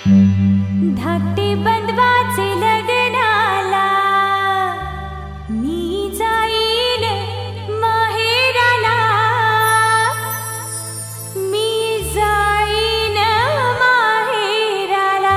धाकटे बंधवाचे लग्नाला मी जाईन माहेराला, मी जाईन माहेराला.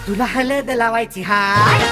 तुला हळद लावायची हाय.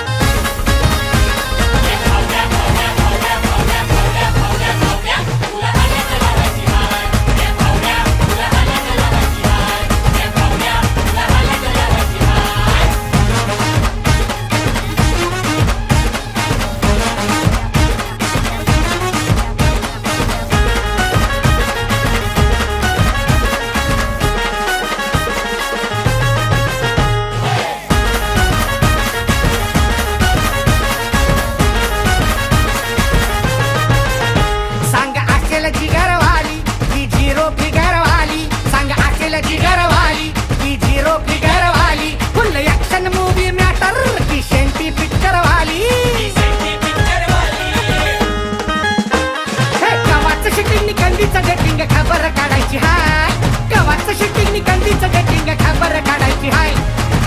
खबर काढायची हाय. गव्हाचं शूटिंग कंदीचं कटिंग खबर काढायची हाय.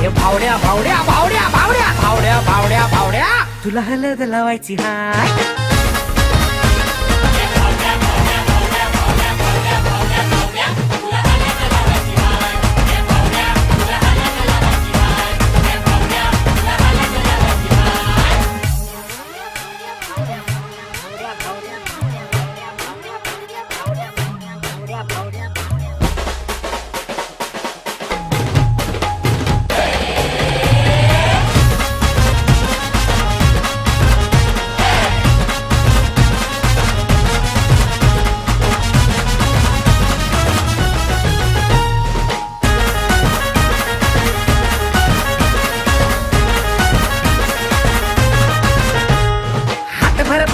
हे भावड्या भावड्या भावड्या भावड्या भावड्या भावड्या भावड्या तुला हळद लावायची हाय.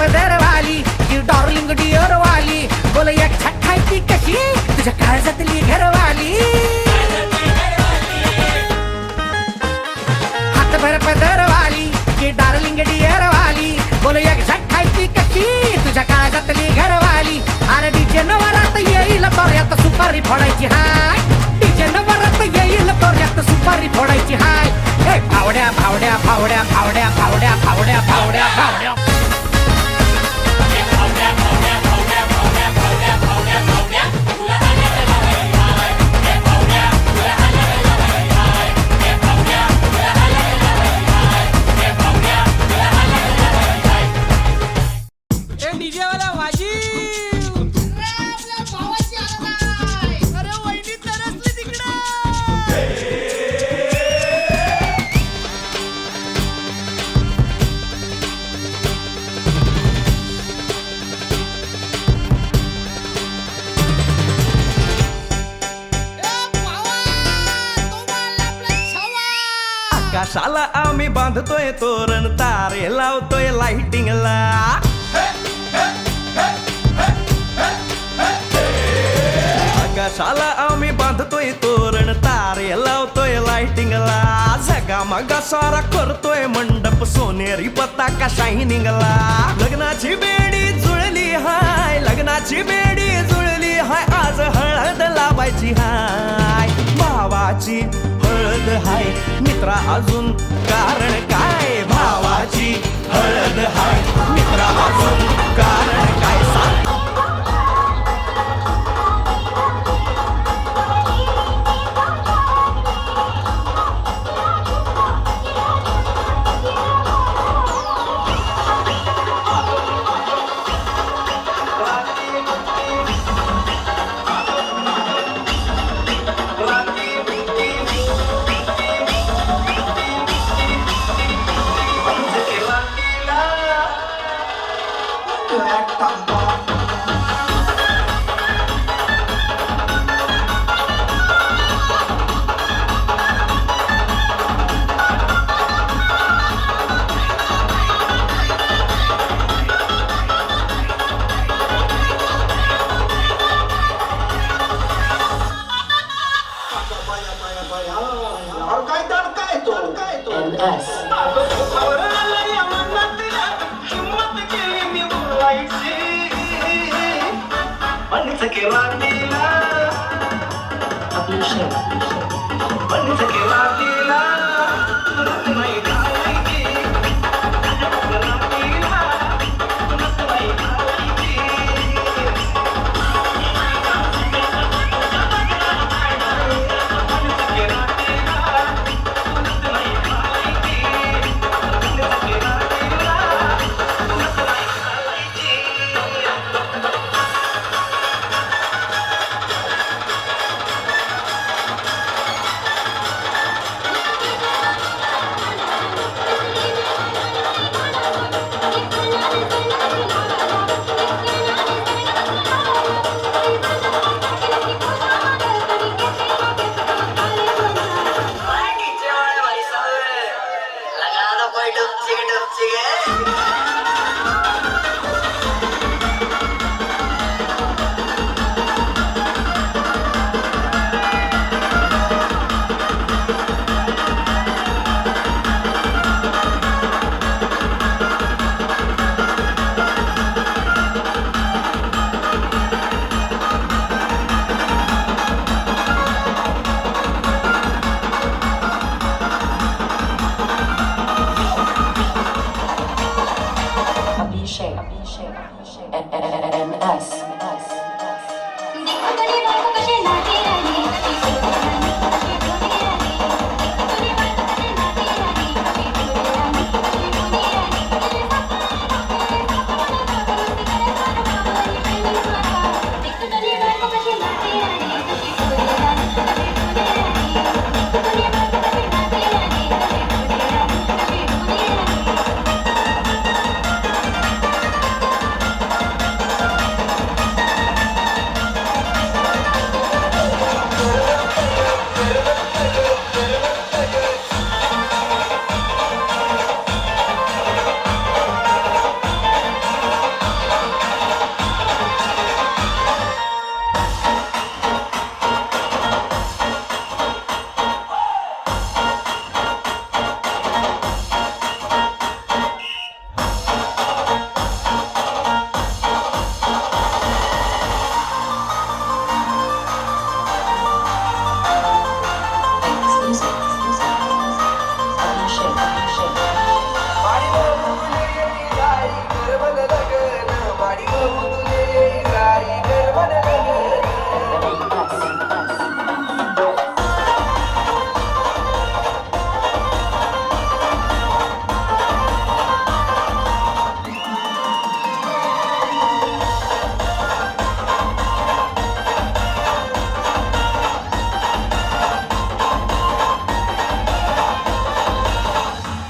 पदरवाली की डार्लिंग डिअर वाली बोल एक छठाई ती कशी तुझ्या काळजातली घरवाली. हातभर पदरवाली की डार्लिंग डिअर वाली बोल एक छठाई ती कशी तुझ्या काळजातली घरवाली. अरे डीजे नवरात येईल तोऱ्यात सुपारी फोडायची हाय. डीजे नवरात येईल तोऱ्यात सुपारी फोडायची हाय. हे भावड्या भावड्या भावड्या भावड्या भावड्या भावड्या भावड्या भावड्या आकाशाला आम्ही बांधतोय तोरण तारे लावतोय लाइटिंगला. आकाशाला आम्ही बांधतोय तोरण तारे लावतोय लाइटिंगला. जगा मगा सारा करतोय मंडप सोनेरी पताका शायनिंगला. लग्नाची बेडी जुळली हाय. लग्नाची बेडी जुळली हाय. आज हळद लावायची हाय. भावाची हळद हाय. मित्रा अजून कारण काय. भावाची हळद हाय. मित्रा अजून कारण काय सांग.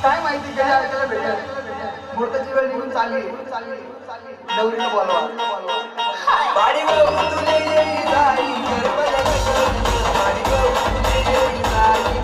काय माहिती कधी ऐकायला भेटेल मुहूर्ताची वेळ निघून चालली नवरीला बोलवा बाडी तुले येई जाई गरबा बाडी तुले येई जाई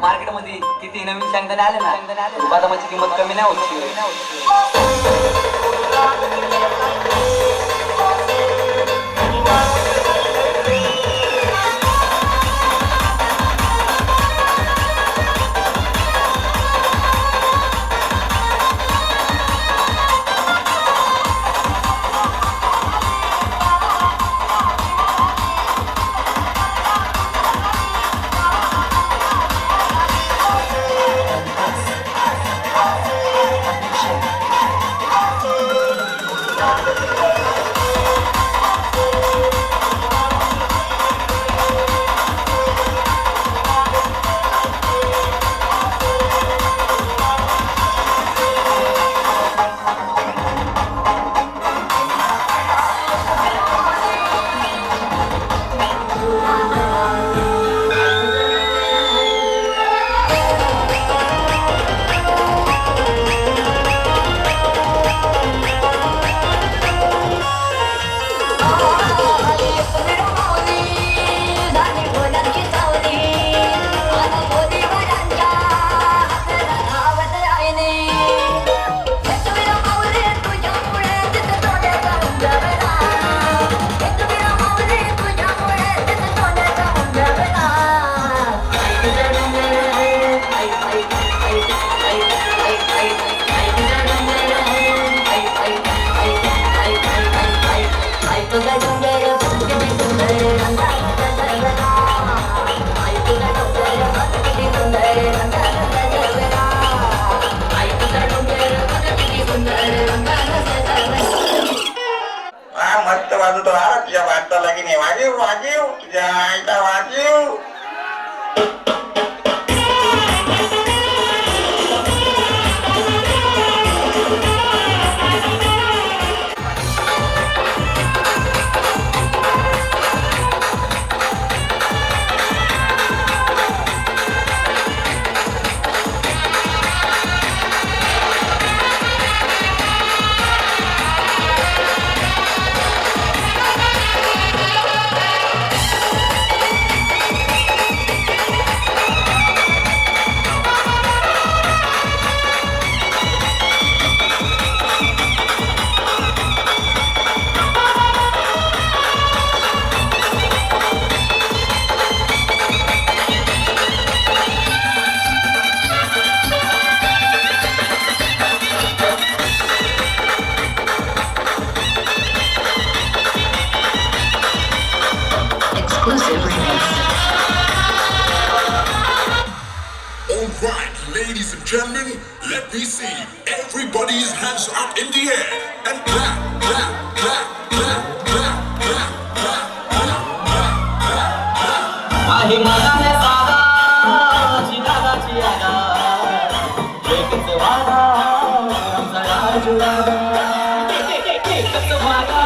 मार्केटमध्ये किती नवीन शेंगदाणे आले ना बदामाची किंमत कमी नाही होती. वाजवतो हा तुझ्या वाजता की नाही वाजीव वाजीव तुझ्या आईला वाजीव Ladies and gentlemen, let me see everybody's hands up in the air and clap, clap, clap, clap, clap, clap, clap, clap, clap. आहे मनाने साधा चिरागाची आगा एकच वादा आमचा राजुरागा एकच वादा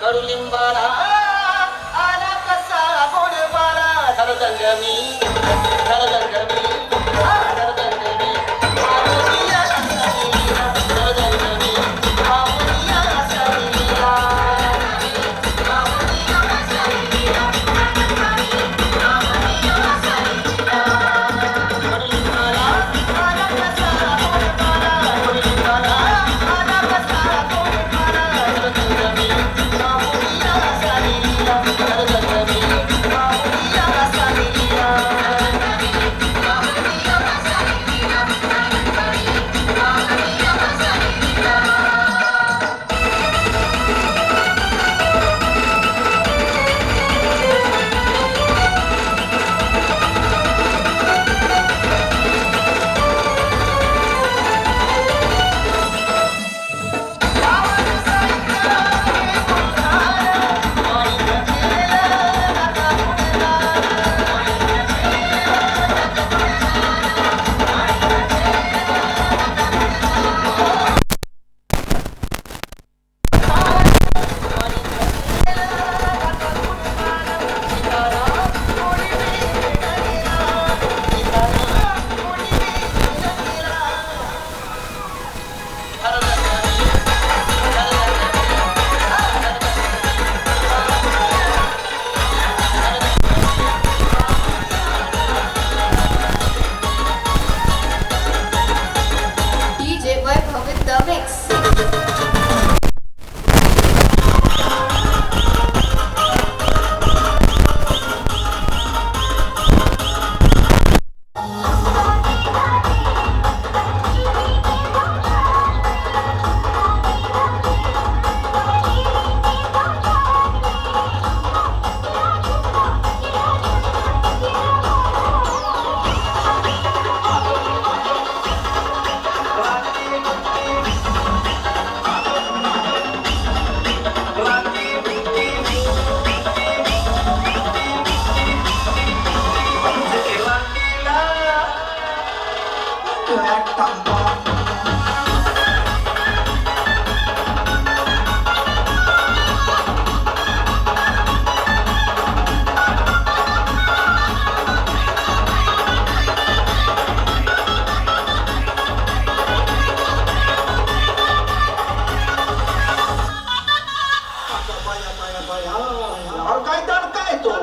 कडुलिंबाला आला कसा गोड वारा धरदंगमी धरदंगमी धरदंगमी मामुनिया सनीला धरदंगमी मामुनिया सनीला मामुनिया सनीला मामुनिया सनीला कडुलिंबाला आला कसा गोड वारा कडुलिंबाला आला कसा गोड वारा धरदंगमी मामुनिया सनीला काय तडकाय तो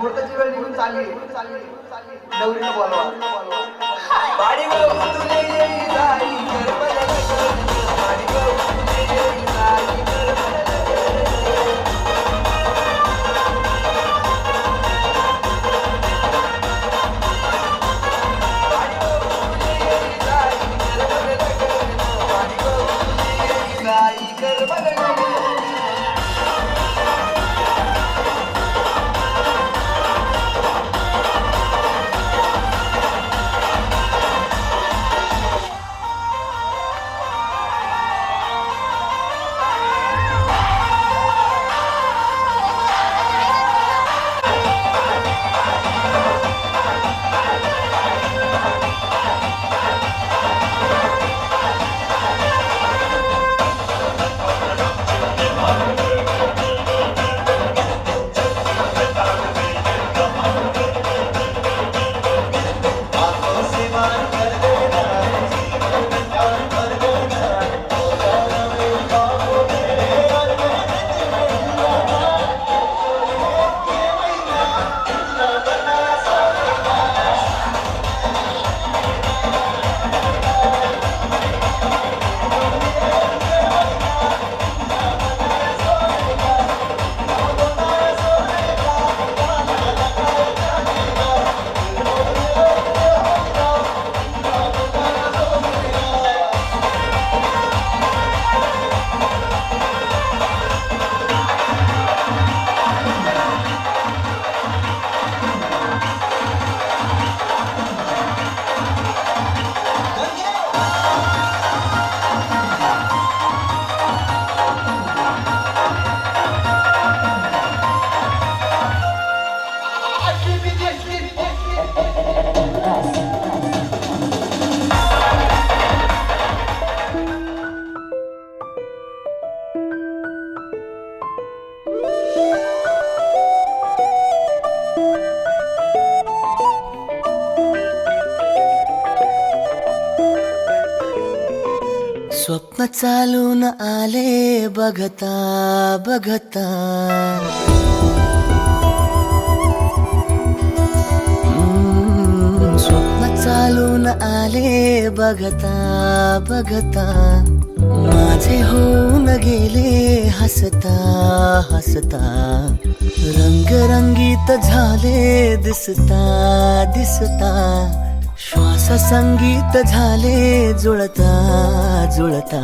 मुहूर्ताची वेळ निघून चालली नवरीला बोलवा बाडी गो तुले येई जाई गरबला लगन बाडी गो तुले येई जाई स्वप्न चालून आले बघता बघता स्वप्न चालून आले बघता बघता माझे होऊन गेले हसता हसता रंगरंगीत झाले दिसता दिसता श्वास संगीत झाले जुळता जुळता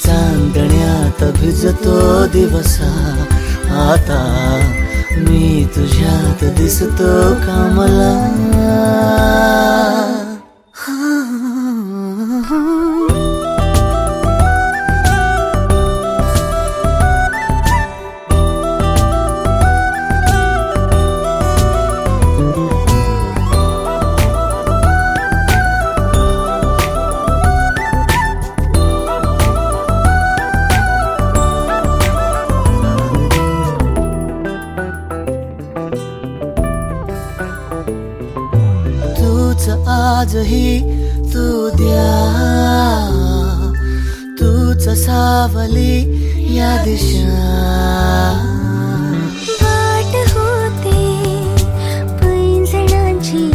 चांदण्यात भिजतो दिवसा आता मी तुझ्यात दिसतो कामला आजही तू द्या तूच सावली या दिशा वाट होते पैंजणांची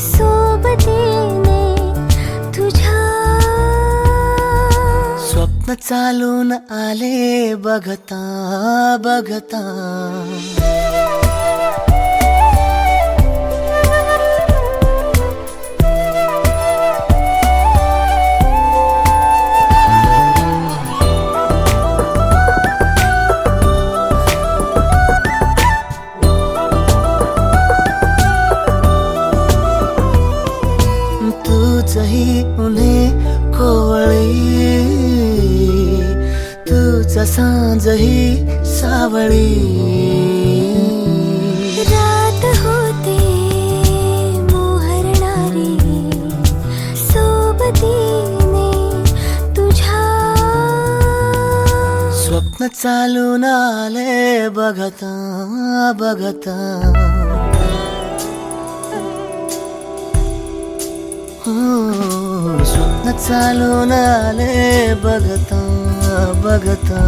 सोबतीने तुझ्या स्वप्न चालून आले बघता बघता तूचही उन्हे कोवळी तूच सांजही सावळी रात होते मोहरणारी सोबतीने तुझ्या स्वप्न चालून आले बघता बघता स्वप्न चालून आले बघता बघता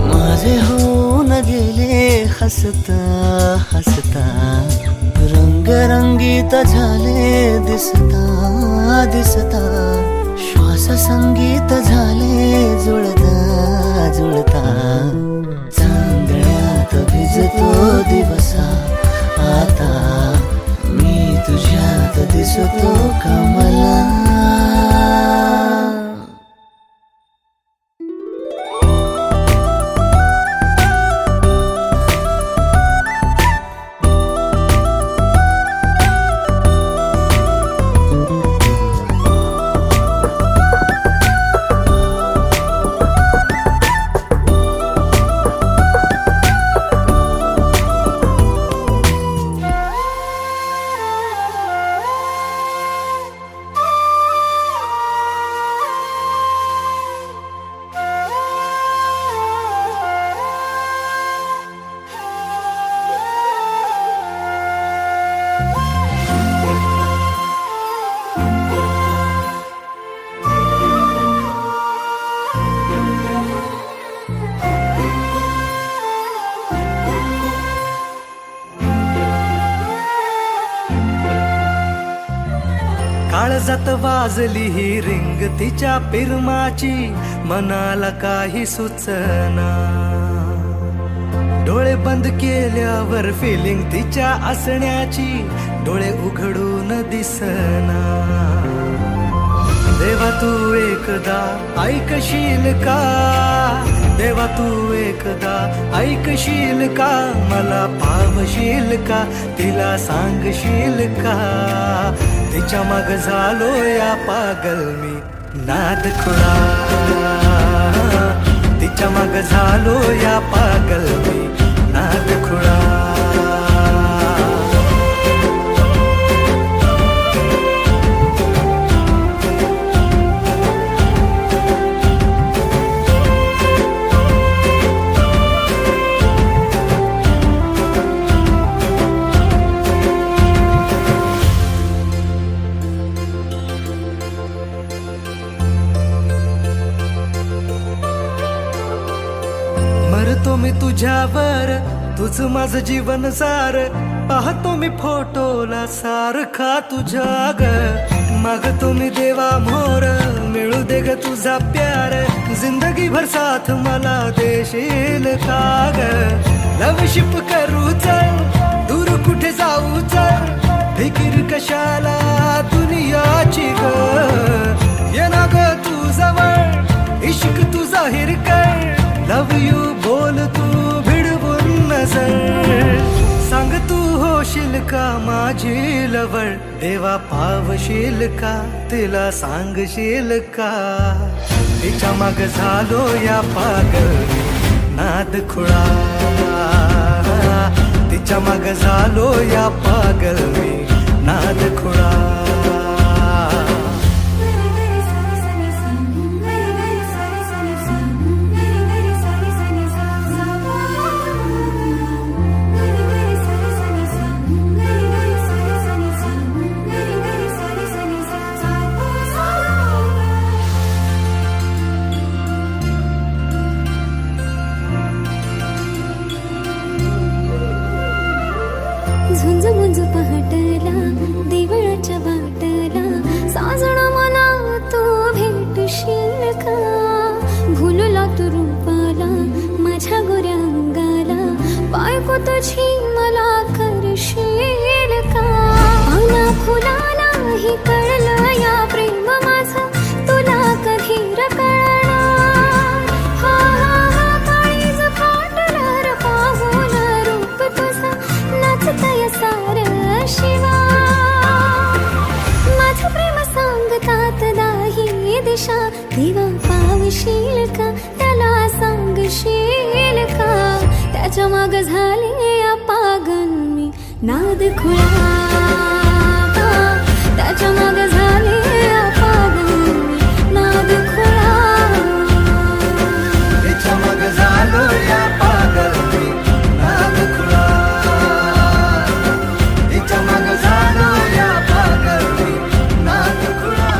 माझे होऊन गेले हसता हसता रंगरंगीत झाले दिसता दिसता श्वास संगीत झाले जुळता जुळता चांदण्यात भिजतो दिवसा आता मी तुझ्यात दिसतो कमला काळजात वाजली ही रिंग तिच्या पिरमाची मनाला काही सुचना डोळे बंद केल्यावर फिलिंग तिच्या असण्याची डोळे उघडून दिसना देवा तू एकदा ऐकशील का देवा तू एकदा ऐकशील का मला पावशील का तिला सांगशील का तिच्या माग झालो या पागल मी नाद खुळा तिच्या माग झालो या पागल मी नाद खुळा तुझ्यावर, तुझ माझं जीवन सार. पाहतो मी फोटोला सारखा तुझ्या ग. मागतो मी देवा मोर, मिळू दे ग तुझा प्यार. जिंदगी भर साथ मला देशील का ग. लवशिप करू चल, दूर कुठे जाऊ चल. फिकीर कशाला दुनियाची ग. ये ना ग तू जवळ, इश्क तू जाहीर कर. लव यू बोल तू भिडवून नजर. सांग तू होशील का माझी लवळ. देवा पावशील का, तिला सांगशील का. तिच्या माग झालो या पागल नाद खुळा. तिच्या माग झालो या पागल मी नाद खुळा. झुंज मुंज पहाटला देवळाच्या वाटला. साजण मला तू भेटशील का. भुलला तू रूपाला माझ्या गोऱ्या अंगाला. बायको तुझी मला करशील का. पाना फुलाला ही कळलं या प्रेम माझं तुला कधी कळणार. हा हा हा काळीज फाटणार पाहून रूप तुझं नाचतय सार शिवा. माझं प्रेम सांगतात दाही दिशा. देवा पावशील का, त्याला सांगशील का. त्याच्या माग झाले या पागल मी नाद खुळा. त्याच्या माग झाले या पागल मी नाद खुळा. तिच्या माग झालो या पागल मी नाद खुळा. तिच्या माग झालो या पागल मी नाद खुळा.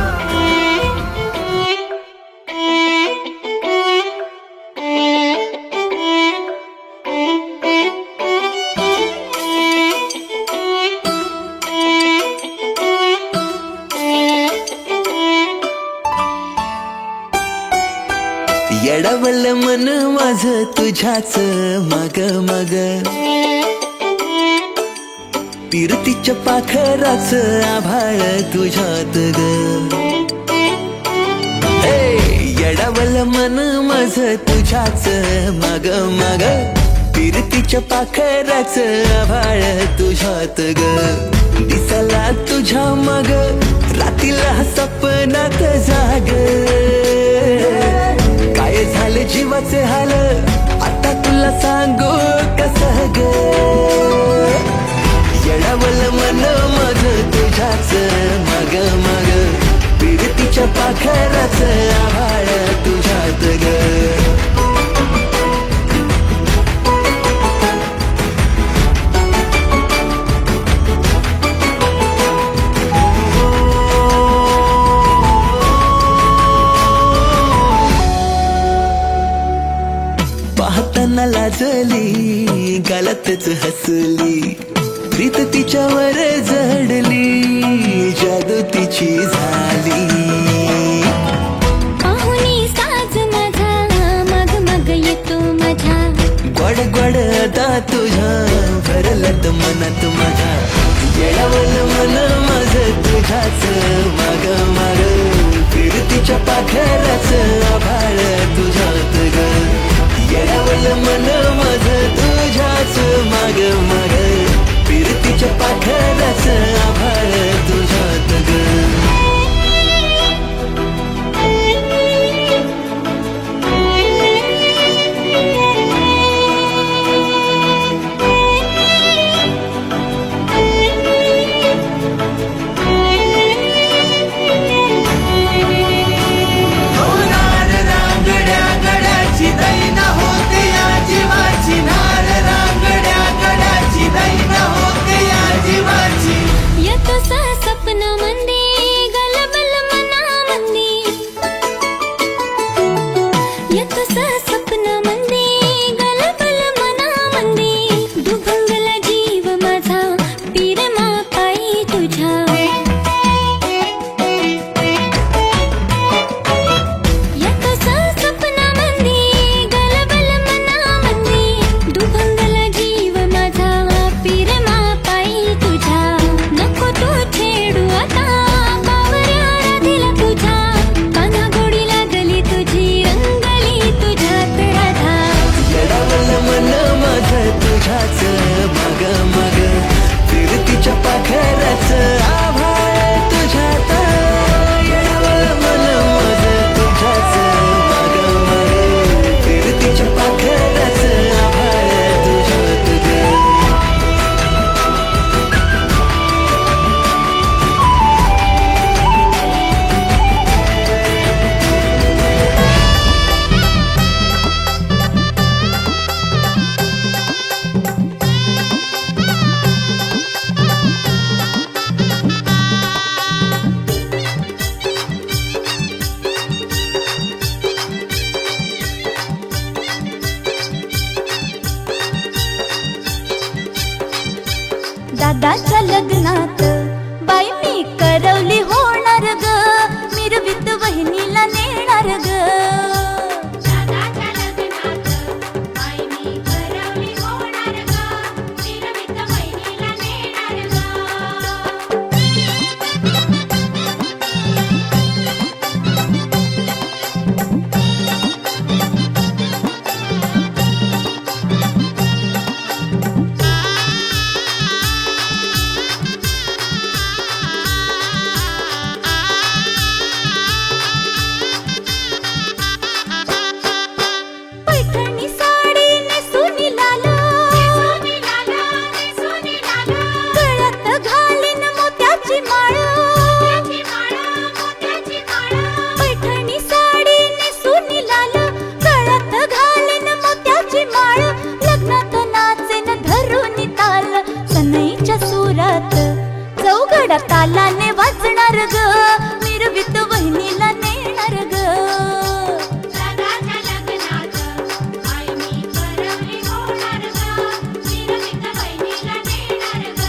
येडवलं मन माझं तुझ्याच मग मग. पिरतीच्या पाखराच आभाळ तुझ्यात ग. येडवलं मन माझं तुझ्याच मग मग. पिरतीच्या पाखराच आभाळ तुझ्यात ग. दिसला तुझ्या मग रातीला सपनात जाग. काय झाले जीवाचे हाल आता तुला सांगू कसं ग. येडावलं मन माझं तुझ्याच मग मग. पिरतीच्या पाखराच आभाळ तुझ्यात ग. पाहताना लाजली गालातच हसली. प्रीत तिच्यावर जडली जादू तिची झाली. पाहुणी साज माझा मग मग येतो माझ्या. गोड गोड आता तुझ्या भरलत मनात माझ्या. येडावलं मन माझं तुझ्याच माग माग. फिरतीच्या पाखराच आभाळ तुझ्यात ग. येडावलं मन माझं तुझ्याच माग माग. फिरतीच्या पाखराच आभाळ तुझ्यात ग. दादाच्या लग्नात बाई मी करवली होणार ग, मिरवीत वहिनीला नेणार ग. दादाच्या लग्नात बाई मी करवली होणार ग, मिरवीत वहिनीला नेणार ग. पैठणी साडी नेसून लाल, गळ्यात घालीन मोत्याची माळ. पैठणी साडी नेसून लाल, गळ्यात घालीन मोत्याची माळ. लग्नात नाचेन धरून ताल, सनईच्या सुरात चौघडा तालाने वाजणार ग, मिरवीत वहिनीला नेणार ग. दादाच्या लग्नात बाई मी करवली होणार ग, मिरवीत वहिनीला नेणार ग.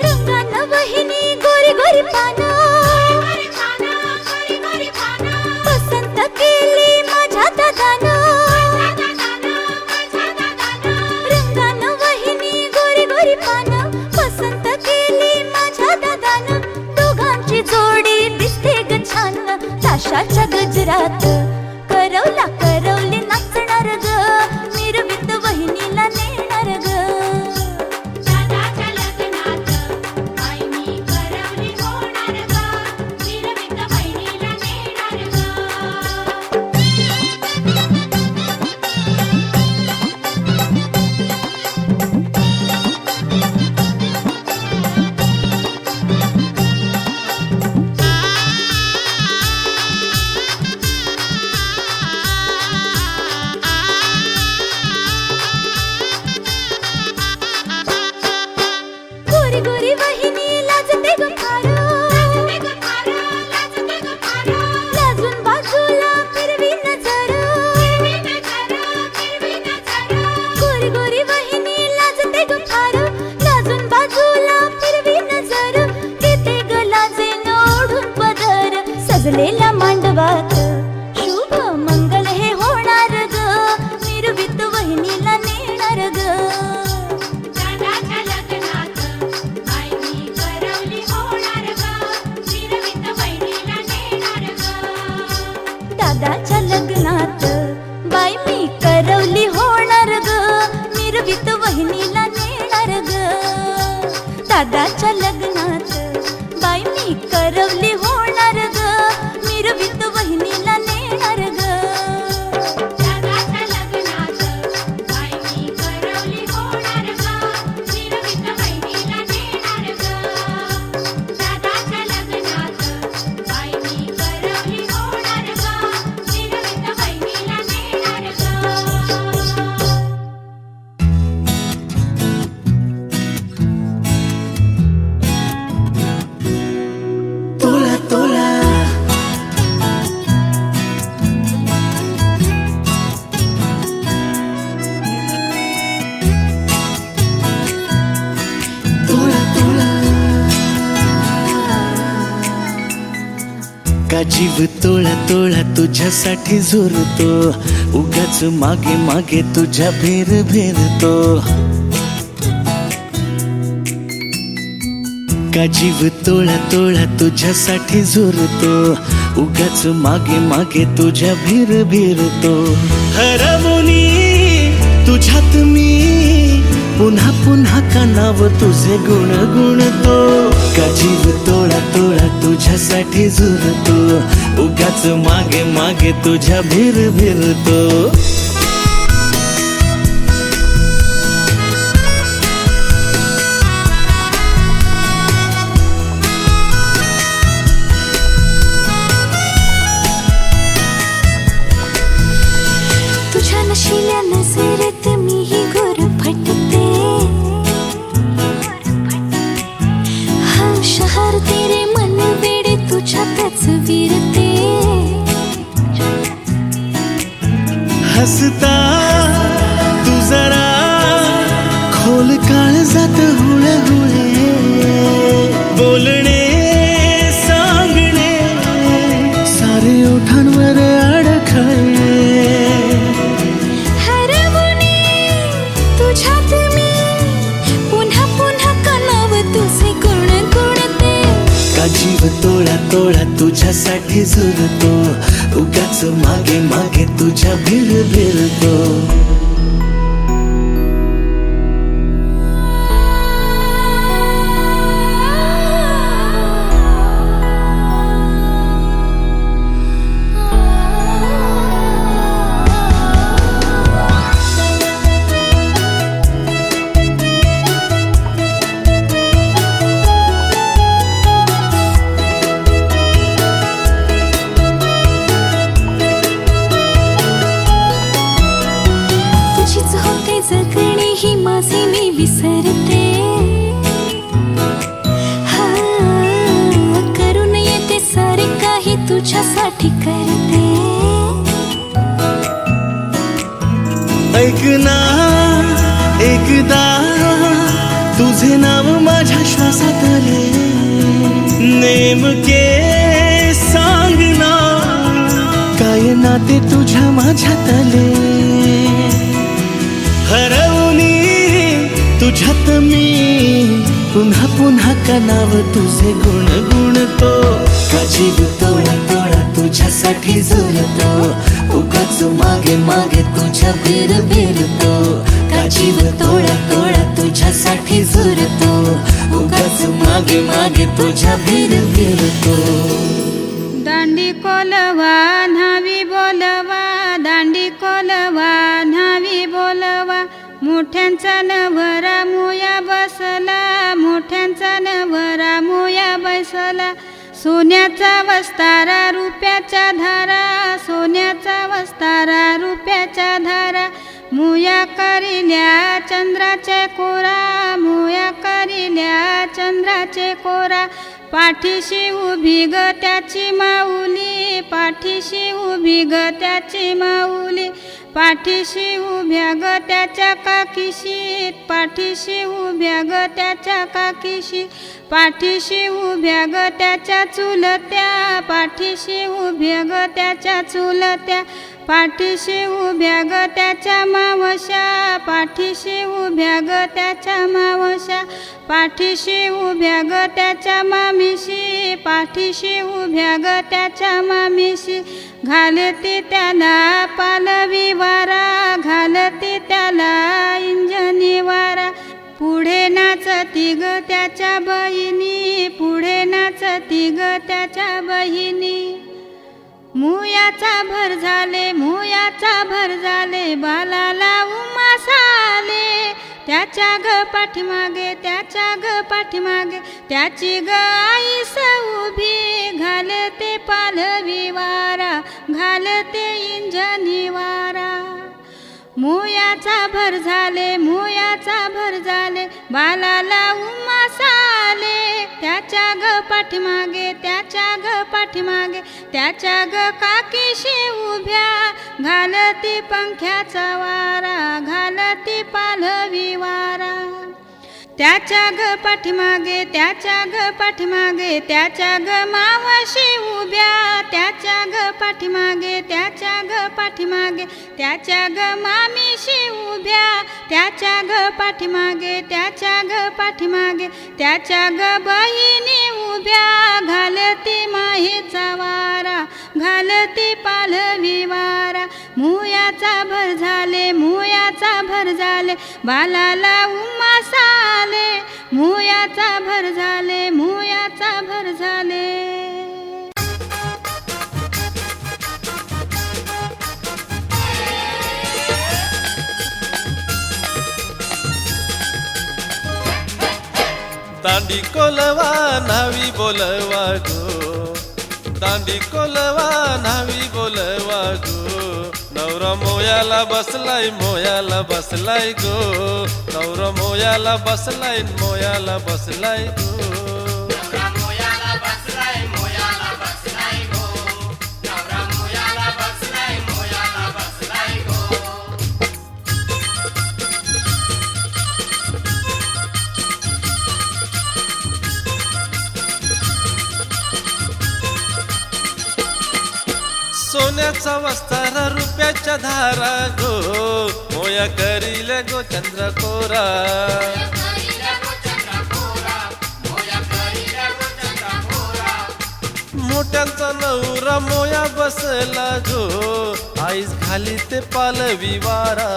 रंगानं वहिनी गोरी गोरी पानं, पसंत केली माझ्या दादानं. रंगानं वहिनी गोरी गोरी पानं, पसंत केली माझ्या दादानं. दोघांची जोडी दिसते ग छान, ताशाच्या गजरात करवला करवली नाचणार ग, मिरवीत वहिनीला नेणार ग. दादाच्या लग्नात बाई मी करवली होणार ग, मिरवीत वहिनीला नेणार ग. गोरी गोरी वहिनी लाजते ग फार, लाजून बाजूला फिरवी नजर. गोरी गोरी वहिनी लाजते ग फार, लाजून बाजूला फिरवी नजर. घेते ग लाजेन ओढून पदर, सजलेल्या मांडवात शुभ मंगल हे होणार ग, मिरवीत वहिनीला नेणार ग. दादाच्या लग्नात बाई मी करवली होणार ग, मिरवीत वहिनीला नेणार ग. दादाच्या लग्नात बाई मी करवली होणार ग, मिरवीत वहिनीला नेणार ग. दादाच्या लग्नात बाई मी करवली होणार ग, मिरवीत वहिनीला नेणार ग. दादाच्या लग्नात बाई मी करवली होणार ग, मिरवीत वहिनीला नेणार ग. दादाच्या लग्नात बाई मी करवली होणार ग, मिरवीत वहिनीला नेणार ग. तोला तोला तोला तोला का जीव तोळा तोळा तुझ्यासाठी झुरतो, उगाच मागे मागे तुझ्या भेर भेरतो. का जीव तोळा तोळा तुझ्यासाठी झुरतो, उगाच मागे मागे तुझ्या भीर भीरतो. हरमुनी तुझ्यात मी पुन्हा पुन्हा कानाव तुझे गुण गुणतो. का जीव तोळा तोळा तुझ्यासाठी झुरतो, उगाच मागे मागे तुझ्या भीर भीरतो. हसता तू जरा खोल काळजात हुळहुळे बोलणे सांगणे सारे ओठांवर अडखळे हरवणे तुझ्यात मी पुन्हा पुन्हा कलाव तुझे गुणगुणते का जीव तोळा तोळा तुझ्यासाठी झुरतो उगाच मागे मागे तुझ्या भिर भिरतो तुझीच होते जगणे ही माझे मी विसरते हा करून येते सारे काही तुझ्यासाठी करते ऐक ना एकदा तुझे नाव माझ्या श्वासात आले नेमके सांग ना काय नाते तुझ्या माझ्यात आले हरवणी तुझ्यात मी पुन्हा पुन्हा का नाव तुझे गुणगुणतो का जीव तोडा तोडा तुझ्यासाठी झुरतो उगाच मागे मागे तुझ्या भिर भिरतो का जीव तोडा तोडा तुझ्यासाठी झुरतो उगाच मागे मागे तुझ्या भिर भिरतो दांडी कोलवा न्हावी बोलवा दांडी कोलवा न्हावी बोलवा मोठ्यांचा नवरा मुया बसला मोठ्यांचा नवरा मुया बसला सोन्याचा वस्तारा रुपयाच्या धारा सोन्याचा वस्तारा रुपयाच्या धारा मुया करिल्या चंद्राचे कोरा मुया करिल्या चंद्राचे कोरा पाठीशी उभी ग त्याची माऊली पाठीशी उभी ग त्याची माऊली पाठीशी उभ्या ग त्याच्या काकीशीत पाठीशी उभ्या ग त्याच्या काकीशी पाठीशी उभ्या ग त्याच्या चुलत्या पाठीशी उभ्या ग त्याच्या चुलत्या पाठीशी उभ्या ग त्याच्या मावश्या पाठीशी उभ्या ग त्याच्या मावश्या पाठीशी उभ्या ग त्याच्या मामीशी पाठीशी उभ्या ग त्याच्या मामीशी घालते त्याला पालवी वारा घालते त्याला इंजनी वारा पुढे नाचती ग त्याच्या बहिणी पुढे नाचती ग त्याच्या बहिणी मुयाचा भर झाले मुयाचा भर झाले बालाला उमास आले त्याच्या ग पाठीमागे त्याच्या ग पाठीमागे त्याची ग आईस उभी घालते पालवी वारा घालते इंजनी वारा मुयाचा भर झाले मुयाचा भर झाले बालाला उमास आले त्याच्या ग पाठीमागे त्याच्या ग पाठीमागे त्याच्या ग काकीशी उभ्या घालती पंख्याचा वारा घालती पालवी वारा त्याच्या ग पाठीमागे त्याच्या ग पाठीमागे त्याच्या ग मावशी उभ्या त्याच्या ग पाठीमागे त्याच्या ग पाठीमागे त्याच्या ग मामीशी उभ्या त्याच्या ग पाठीमागे त्याच्या ग पाठीमागे त्याच्या ग बहिणी उभ्या घालती माहीचा वारा घालती पालवी वारा मुयाचा भर झाले मुयाचा भर झाले बालाला उमास आले मुयाचा भर झाले मुयाचा भर झाले दांडी कोलवा न्हावी बोलवा गो दांडी कोलवा न्हावी बोलवा गो नवरा मोयाला बसलाय गो नवरा मोयाला बसलाय गो सवस्तर रुपयाच्या धारा गो मोया करील गो चंद्रकोरा मोठ्यांचा नवरा मोया बसला गो आईस खाली ते पालवी वारा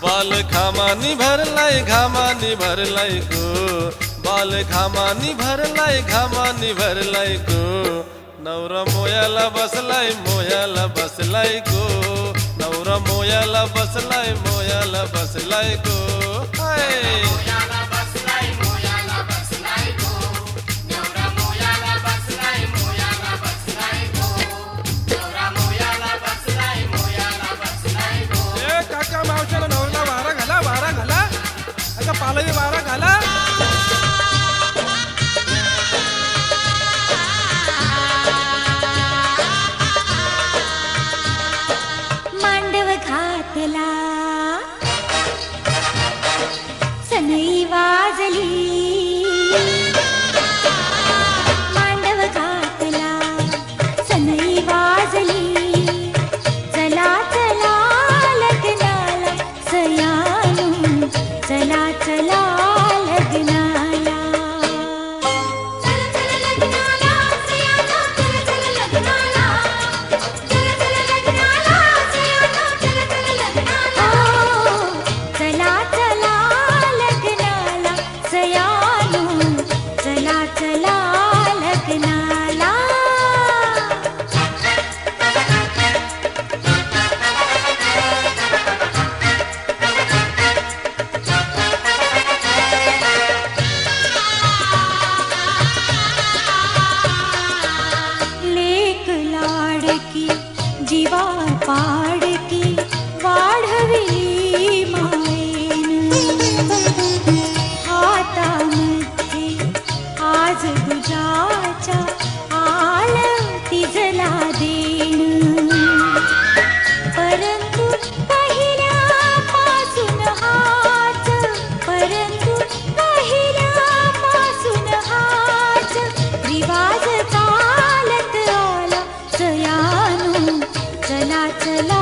बाल घामानी भरलाय गो बाल घामानी भरलाय गो नवरा मोयाला बसलाय गो नवरा मोयाला बसलाय गो हाय काका मावशाला नवऱ्याला वारा घाला अगं पालवी वारा घाला मांडव घातला सनई वाजली मांडव घातला सनई वाजली चला चला लग्नाला सयानू चला चला लग्नाला चला चला लग्नाला सयानू चला चला लग्नाला चला चला लग्नाला सयानू चला चला लग्नाला चला चला लग्नाला सयानू चला चला लग्नाला लेक लाडकी जीवा पाडकी वाढविली मायेन हातामध्ये आज तुझ्याच्या आलं तिजला देण परंतु पहिल्यापासून हाच रिवाज चालत आला सयानू चला चला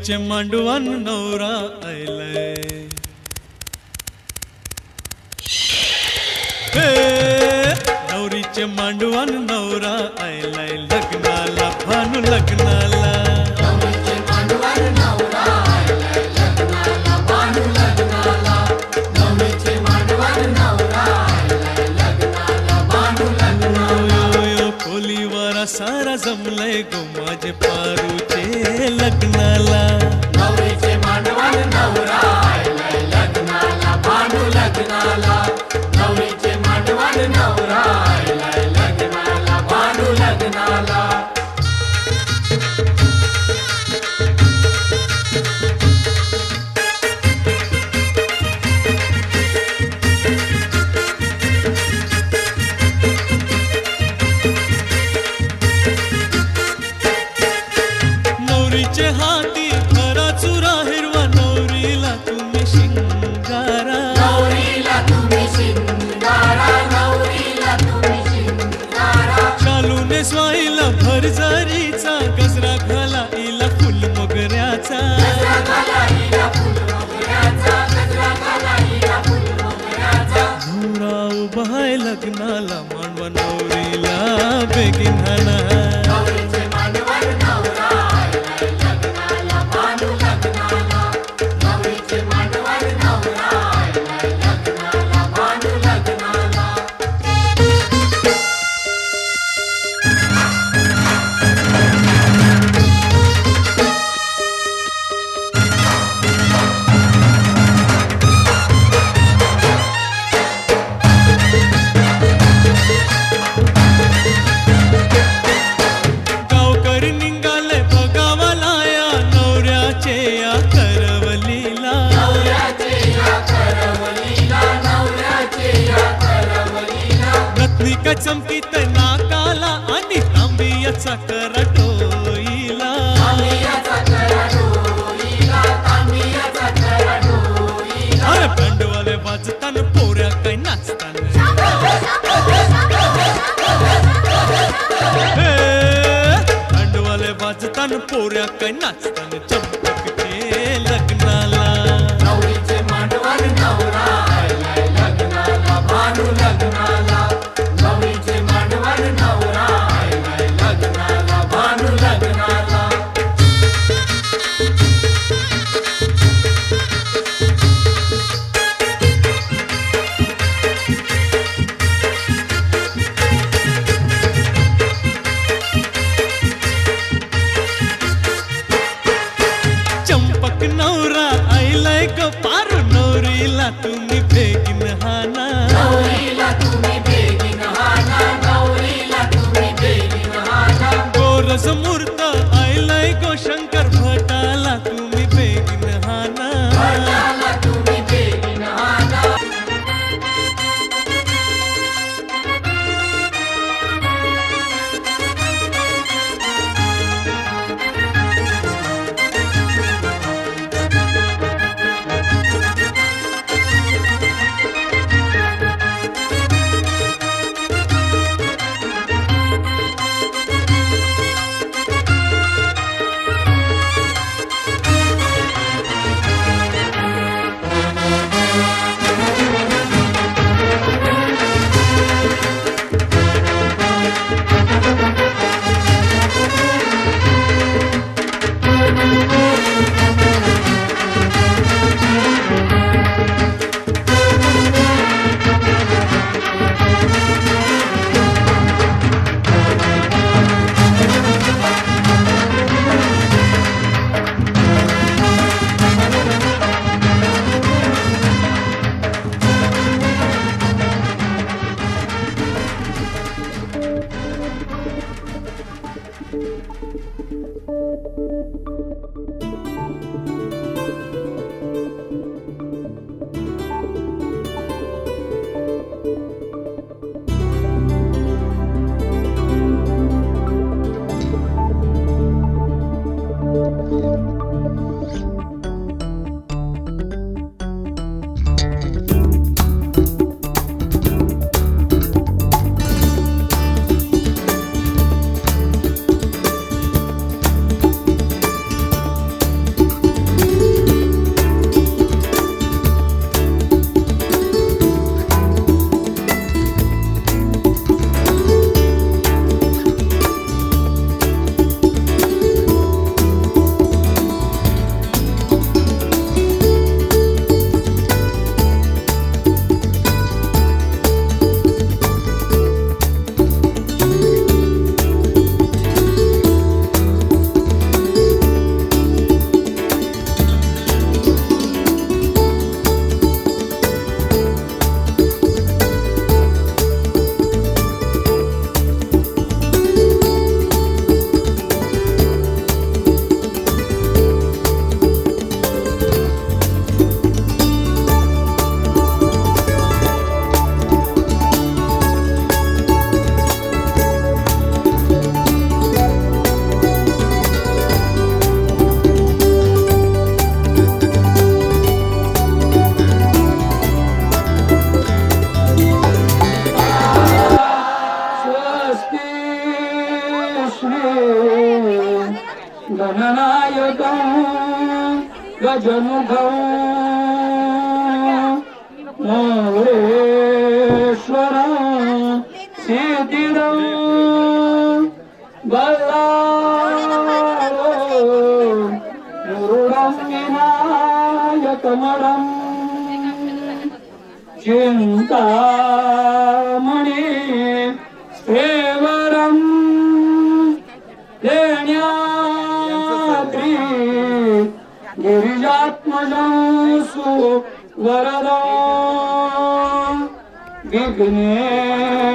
नवरीचे मांडवान नवरा आयलाय नवरीचे मांडवान नवरा आयलाय लग्नाला भानू लग्नाला खोलीवारा सारा जमलंय गो माझे पारूचे लग्नाला नवरीचे मांडवान नवरा आयलाय लग्नाला भानू लग्नाला नवरीचे मांडवान नवरा आयलाय लग्नाला भानू लग्नाला नवरीचे हाती खरा चुरा हिरवा नवरीला तुम्ही शिंगारा नवरीला तुम्ही शिंगारा नवरीला तुम्ही शिंगारा शालूने स्वाईला भरजारीचा गजरा घाला इला फुल मोगऱ्याचा गजरा घाला हिला फुल मोगऱ्याचा गजरा घाला हिला फुल मोगऱ्याचा नवरा उभा आहे लग्नाला मांडवा नवरीला बेगीन हाना नवरीचे मांडवान नवरा आयलाय लग्नाला भानू लग्नाला नवरीचे मांडवान नवरा आयलाय लग्नाला भानू लग्नाला गावकरी निघाले बघावाला या नवऱ्याचे या करवलीला नवऱ्याचे या करवलीला नवऱ्याचे या करवलीला रत्निका चमकीत नाकाला आणि तांबियाचा करटोईला तांबियाचा करडोईला तांबियाचा करडोईला अरे बंडवाले वाजताना पोऱ्या काही नाचताना बंडवाले वाजताना पोऱ्या काही नाचताना चंपकचे लग्नाला नवरीचे मांडवान नवरा आयलाय लग्नाला भानू लग्नाला नवरीचे मांडवान नवरा आयलाय लग्नाला भानू लग्नाला गणनायकं गजमुखं मोरेश्वरं सिद्धिदं बल्लाळो मुरुडं विनायकमणं चिन्तामणि स्थेवरं लेण्याद्रि गिरिजात्मजं सुवरदं विघ्नेश्वरं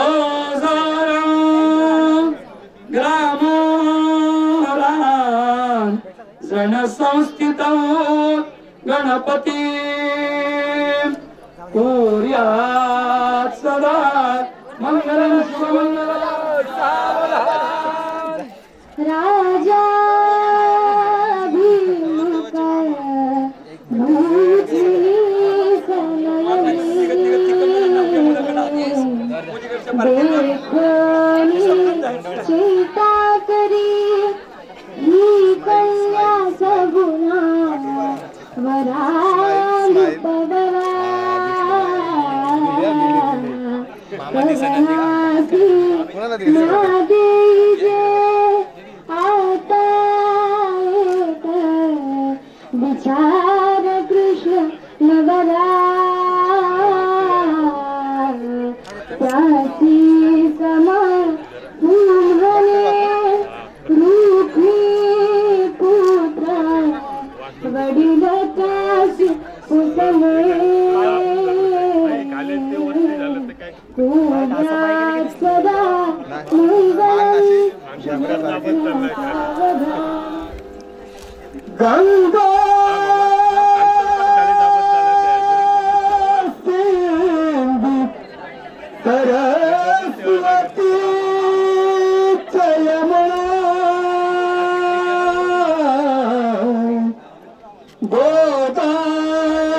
ओझरं ग्रामोरां जनसंस्थितं गणपती कुर्यात् सदा मंगलं शुभमंगलं राजा भीमकर भूजी देखोनी चिंता करी ही कन्या सगुणा वराल पडवा विचार कृष्ण नवरा त्याची समान रूपी पुत्र वडील त्याची उसले सदा गंगा सरस्वती चयमना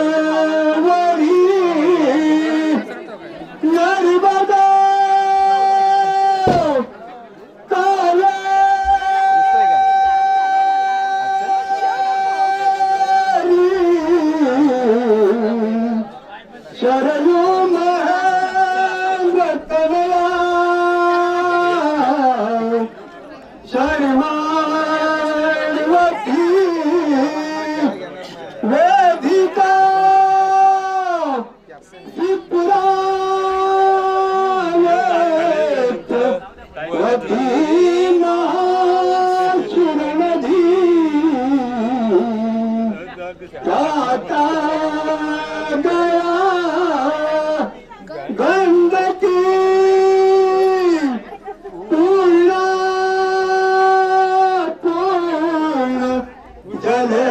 गोदावरी नर्मदा शरणो महंगतवया शर्मावती वेदिका विपुरायत वती महाशिरनधी गाता गया गंगती पूर्ण पूर्ण जले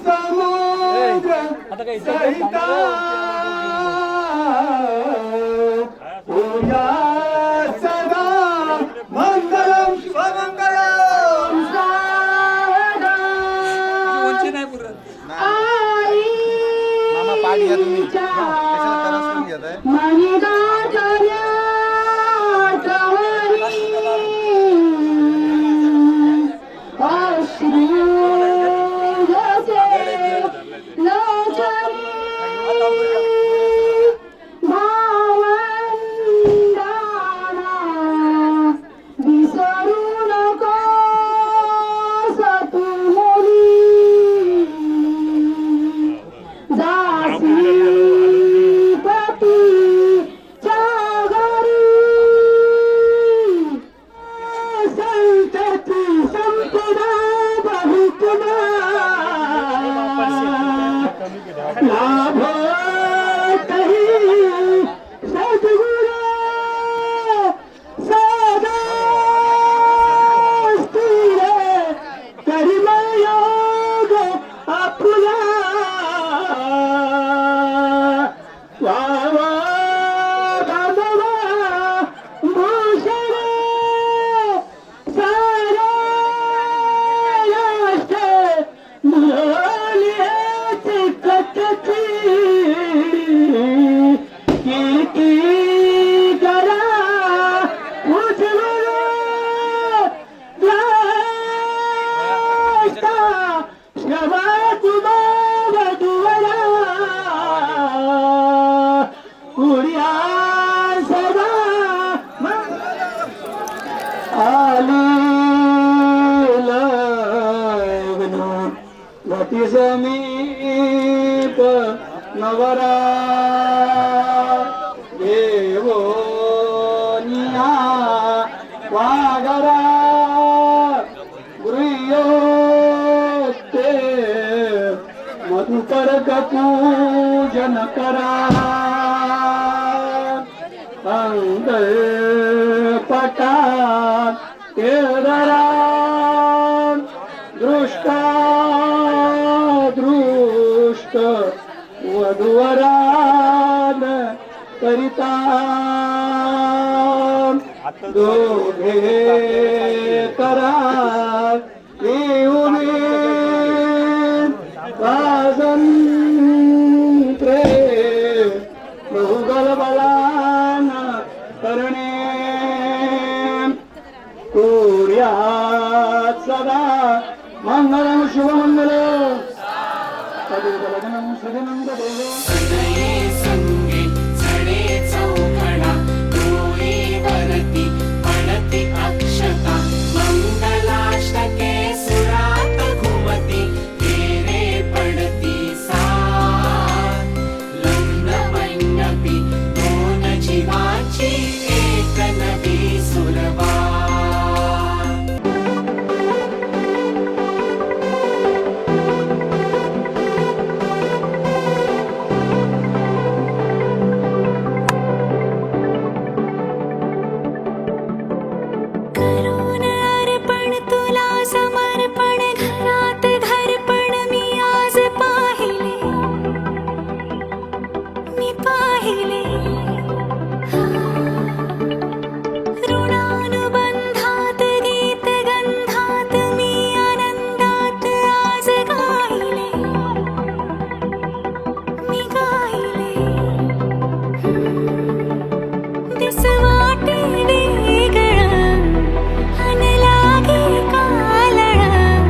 समुद्र सहिता पूजा सदा मंगलम शुभमंगलम सावधान आई समीप नवरा देवोनिया वागरा गृह्योत्ते मधुपरक पूजन करा अंतर्पटात केळदरा दृष्टा दृष्ट वधुवरान करिता दोघे करा येऊन स्वातंत्र्य बहुगल बलान करणे कुर्यात सदा मंगलम शुभमंगलम सदगलगनम सदनं देव सदये संगे चढे चौकडा डोळे वरती पडते अक्षता मंगलाष्टके सुरात घुमती फेरे पडती सात लग्न मंडपी दोन जीवाची एक नवी सुरवात. करून अर्पण तुला समर्पण घरात घरपण मी आज पाहिले ऋणानुबंधात गीत गंधात मी आनंदात आज गाहिले दिस वाटे वेगळं अन लागे कालळं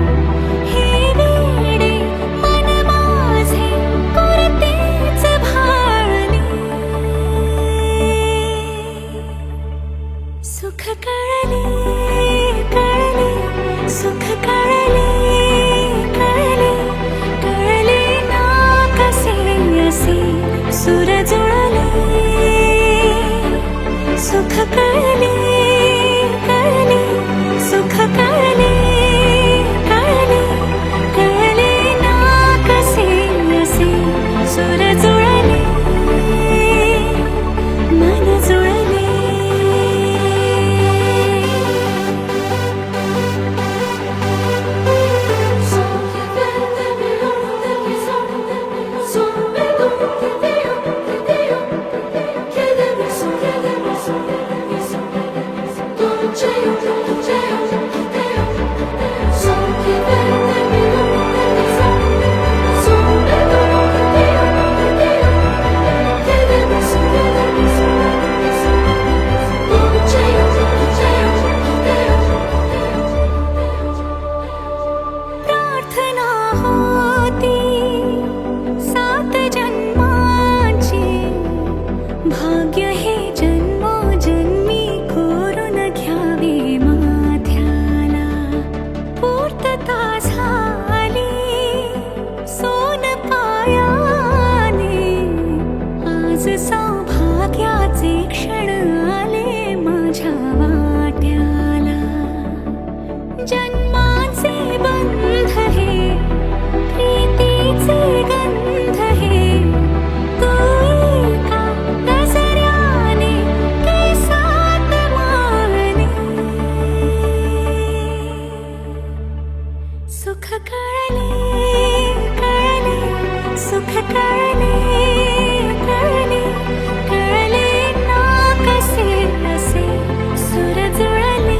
हे वेडे मन माझे पुरतेच भाळले सुख कळले कळले सुख कळले कळले कळले ना कसे असे सुर जुळले सुख कळले कळले सुख कळले कळले कळले ना कसे असे सुर जुळले मन जुळले प्रार्थना होती 7 जन्माची भाग्य हे जन्मोजन्मी कोरून घ्यावे माथ्याला पूर्तता झाली सोन पायाने आज सौभाग्याचे क्षण आले माझ्या वाट्याला जन्माचे बंध हे प्रीतीचे गंध हे तू एका नजऱ्याने केसात मारणे सुख कळले कळले सुख कळले कळले कळले ना कसे असे सुर जुळले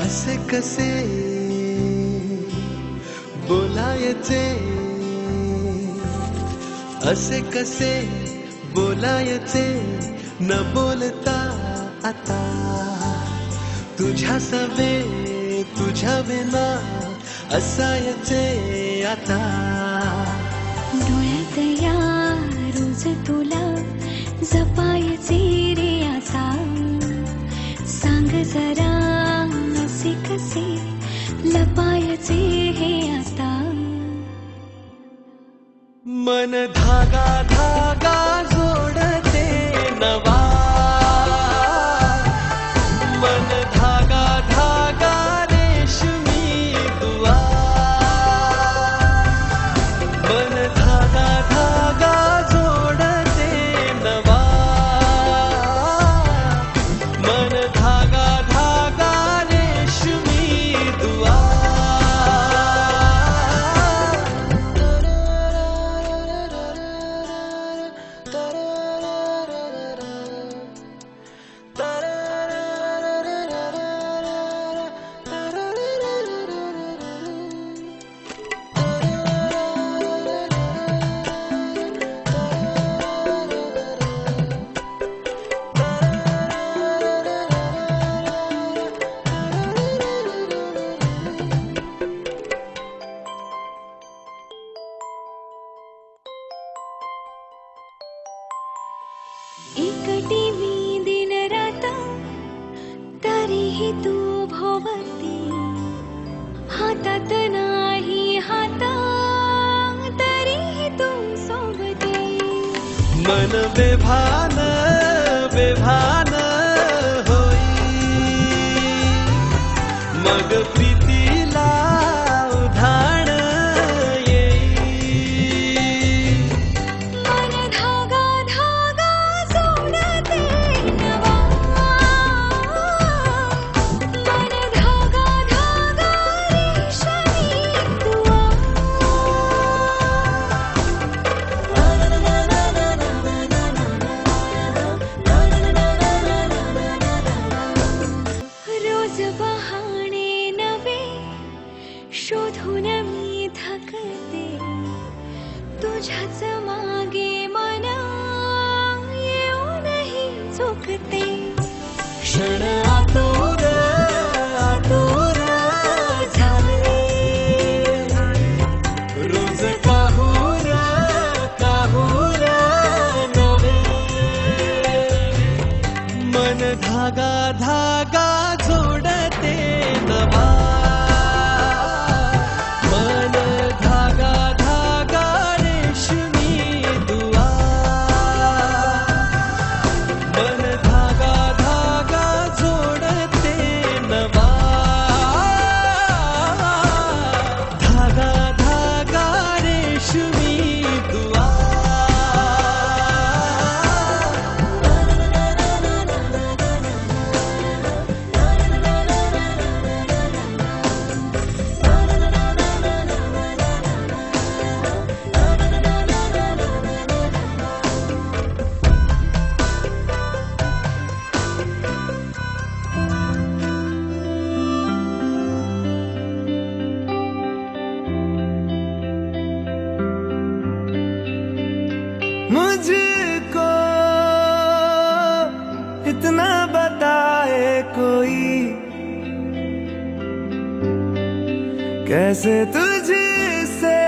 असे कसे बोलायचे असे कसे बोलायचे न बोलता आता, तुझ्या सवे तुझ्या विना असायचे आता. डोळ्यात या रोज तुला जपायचे रे आता, सांग जरा असे कसे लपायचे हे आता. मन धागा धागा जोडते नवा, मन धागा धागा रेशमी दुआ, मन धागा धागा जोडते नवा, मन धागा धागा रेशमी दुआ. एकटी मी दिन रात तरीही तू भोवती, हातात नाही हात तरीही तू सोबती. मन बेभान बेभान होई, मग प्रीतीला उधाण येई. मन धागा धागा जोडते नवा, मन धागा धागा रेशमी दुआ. रोज बहाणे नवे शोधून मी थकते, तुझ्याच मागे मन येऊनही चुकते. क्षण आतुर आतुर झाले, रोज काहूर काहूर नवे. मन धागा धागा जोडते नवा, मन धागा धागा रेशमी दुआ, मन धागा धागा जोडते नवा, धागा धागा रेशमी दुआ. मुझको इतना बताए कोई, कैसे तुझसे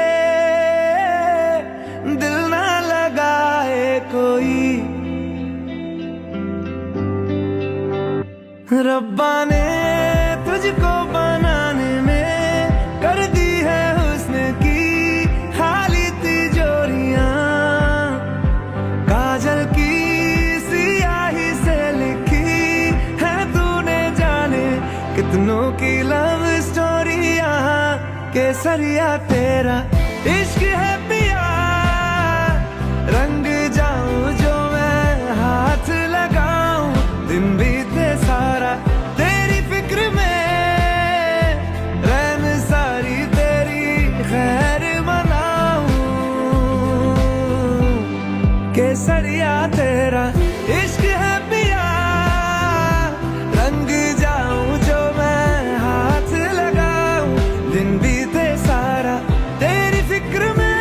दिल ना लगाए कोई. रब्बा ने तुझको बनाने में कर दी है हुस्न की खाली तिजोरियां, काजल की सियाही से लिखी है तूने जाने कितनों की लव स्टोरियां. केसरिया तेरा इश्क है पिया, रंग जाऊं जो मैं हाथ लगाऊं, दिन बीते सारा तेरी फिक्र में, रैन सारी तेरी खैर मनाऊं. केसरिया तेरा इश्क है पिया, रंग जाऊं जो मैं हाथ लगाऊं, दिन बीते सारा तेरी फिक्र में,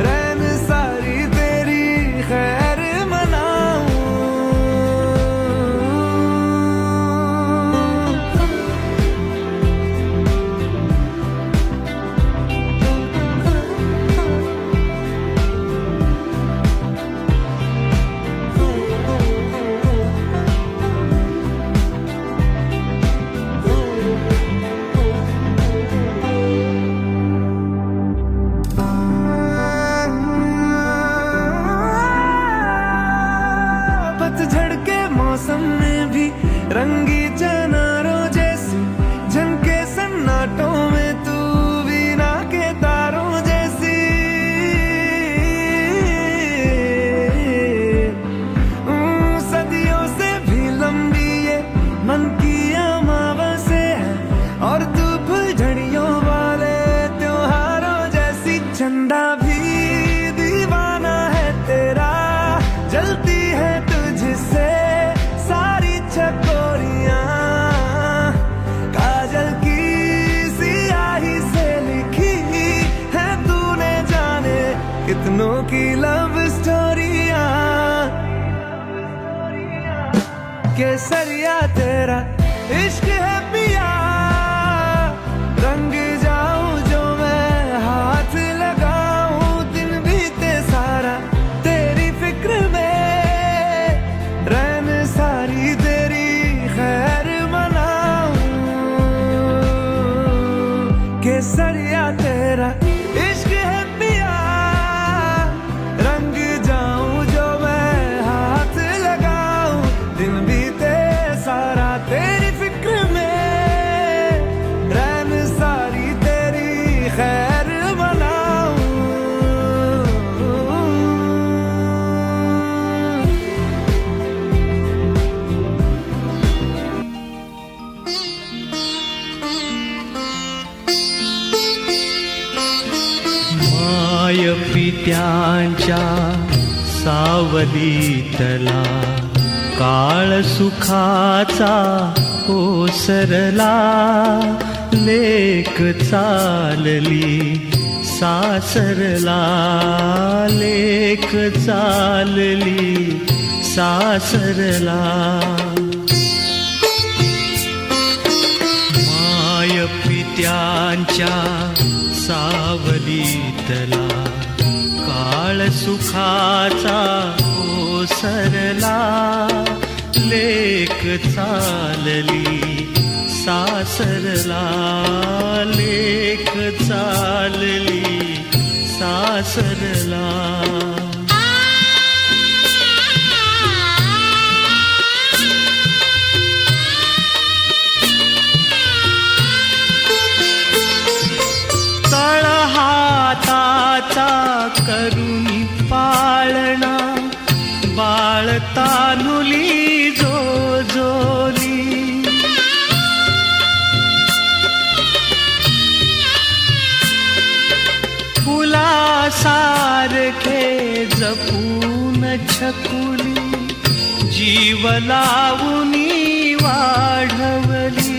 रैन रंगी चनारों जैसी झनके सन्नाटों में तू वीणा के तारों जैसी सदियों से भी लंबी ये मन की अमावस्या है और तू फुलझड़ियों वाले त्योहारों जैसी चंदा भी दीवाना है तेरा जलती है तुझसे सारी चकोरियां काजल की सियाही से लिखी है तूने जाने कितनों की लव स्टोरियां केसरिया तेरा इश्क है पिया रंग जाऊं जो मैं हाथ लगाऊं दिन बीते सारा तेरी फिक्र में रैन सारी तेरी खैर मनाऊं केसरिया तेरा इश्क है पिया रंग जाऊं जो मैं हाथ लगाऊं दिन बीते सारा तेरी फिक्र में रैन सारी तेरी खैर मनाऊं माय पित्यांच्या सावलीतला काळ सुखाचा ओसरला लेक चालली सासरला लेक चालली सासरला माय पित्यांच्या सावलीतला काळ सुखाचा ओसरला लेक चालली सासरला लेक चालली सासरला तळ हाताचा करुणी पाळणा बाळतानुली जोजोली फुलासारखे जपून छकुली जीव लावुनी वाढवली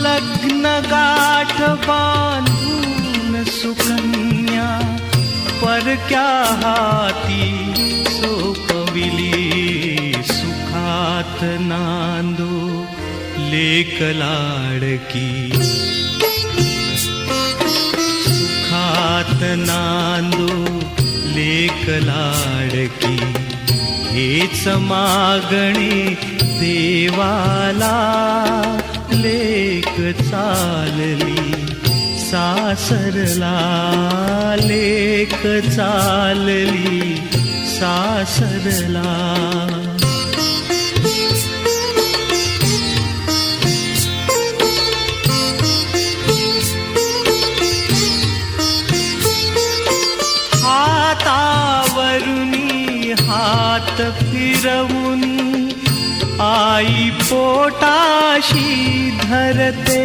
लग्न गाठ बांधून सुकन्या परक्या हाती सोपविली सुखात नांदो लेक लाडकी सुखात नांदो लेक लाडकी हेच मागणे देवाला लेक चालली सासरला लेक चालली सासरला हातावरुनी हात फिरवुनी आई पोटाशी धरते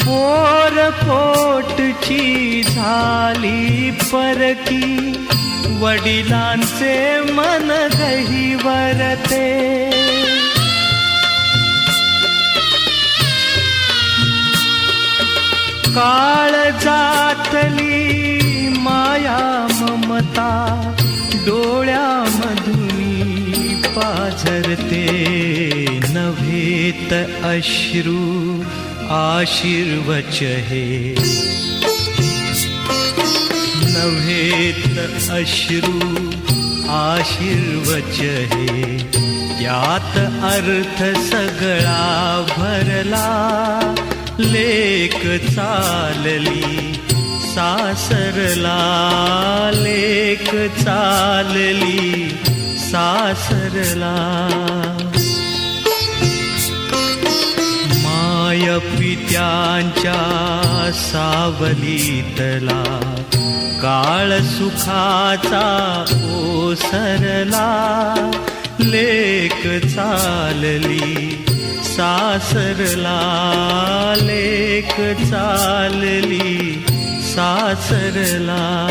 पोर पोटची झाली परकी वडिलांचे मन गहिवरते काळ जातली माया ममता डोळ्यामधुनी पाझरते नव्हेत अश्रू आशीर्वच हे नव्हेत अश्रू आशीर्वच हे त्यात अर्थ सगळा भरला लेक चालली सासरला, लेक चालली सासरला. माय पित्यांच्या सावलीतला काळ सुखाचा ओसरला. लेक चालली सासरला, लेक चालली सासरला.